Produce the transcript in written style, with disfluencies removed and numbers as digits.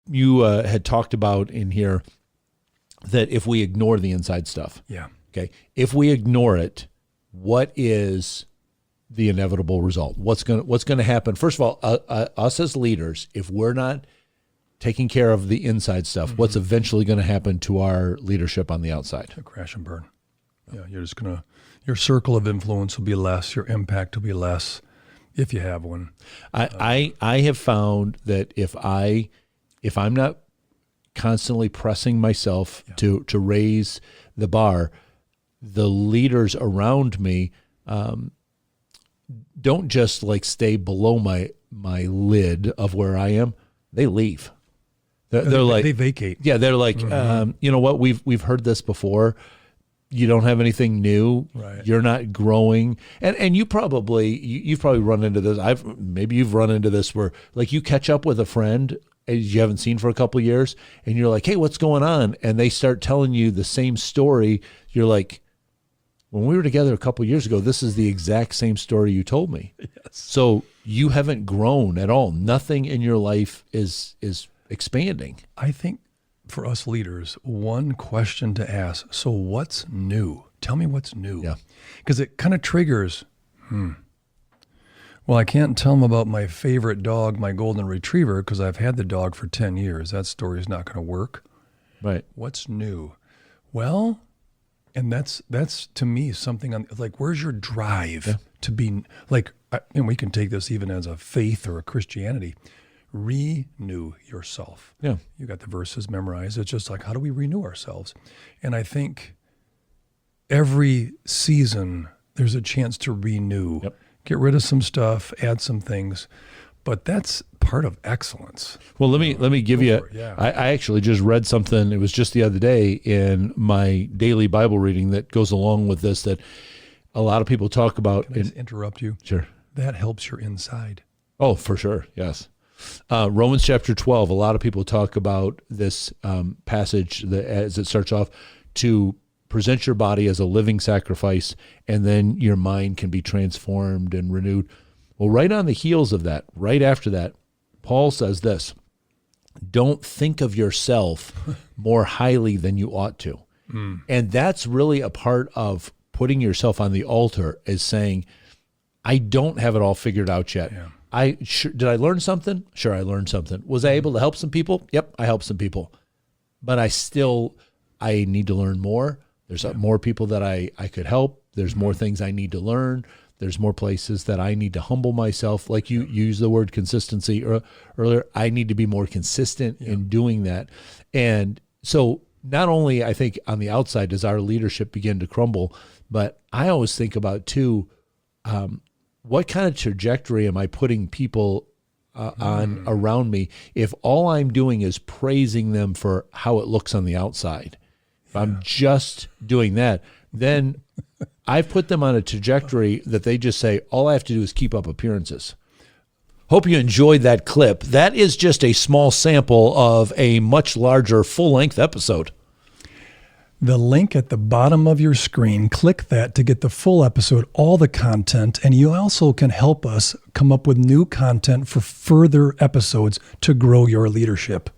you had talked about in here that if we ignore the inside stuff, okay, if we ignore it, what is the inevitable result? What's going to happen? First of all, us as leaders, if we're not taking care of the inside stuff, what's eventually going to happen to our leadership on the outside? A crash and burn. Yeah, your circle of influence will be less, your impact will be less if you have one. I have found that if I'm not constantly pressing myself to raise the bar, the leaders around me don't just like stay below my lid of where I am. They leave. They're like, they vacate. Yeah, they're like, you know what? We've heard this before. You don't have anything new. Right. You're not growing. And you've probably run into this. Maybe you've run into this where like you catch up with a friend you haven't seen for a couple of years and you're like, hey, what's going on? And they start telling you the same story. You're like, when we were together a couple of years ago, this is the exact same story you told me. Yes. So you haven't grown at all. Nothing in your life is expanding. I think for us leaders, one question to ask, so what's new? Tell me what's new. Yeah. Because it kind of triggers, well, I can't tell them about my favorite dog, my golden retriever, because I've had the dog for 10 years. That story's not going to work. Right. What's new? Well, and that's to me something on like, where's your drive to be like, and we can take this even as a faith or a Christianity. Renew yourself. Yeah. You got the verses memorized. It's just like, how do we renew ourselves? And I think every season there's a chance to renew. Yep. Get rid of some stuff, add some things. But that's part of excellence. Well, let me give you. Yeah. I actually just read something. It was just the other day in my daily Bible reading that goes along with this. That a lot of people talk about. Can I just interrupt you? Sure. That helps your inside. Oh, for sure. Yes. Romans chapter 12. A lot of people talk about this passage that, as it starts off, to present your body as a living sacrifice, and then your mind can be transformed and renewed. Well, right on the heels of that, right after that, Paul says this: don't think of yourself more highly than you ought to. And that's really a part of putting yourself on the altar, is saying, I don't have it all figured out yet. Yeah. Did I learn something? Sure, I learned something. Was I able to help some people? Yep, I helped some people. But I need to learn more. There's more people that I could help. There's more things I need to learn. There's more places that I need to humble myself. Like you use the word consistency earlier. I need to be more consistent in doing that. And so not only, I think, on the outside does our leadership begin to crumble, but I always think about, too, what kind of trajectory am I putting people on around me if all I'm doing is praising them for how it looks on the outside? If I'm just doing that, then I've put them on a trajectory that they just say, all I have to do is keep up appearances. Hope you enjoyed that clip. That is just a small sample of a much larger full-length episode. The link at the bottom of your screen, click that to get the full episode, all the content, and you also can help us come up with new content for further episodes to grow your leadership.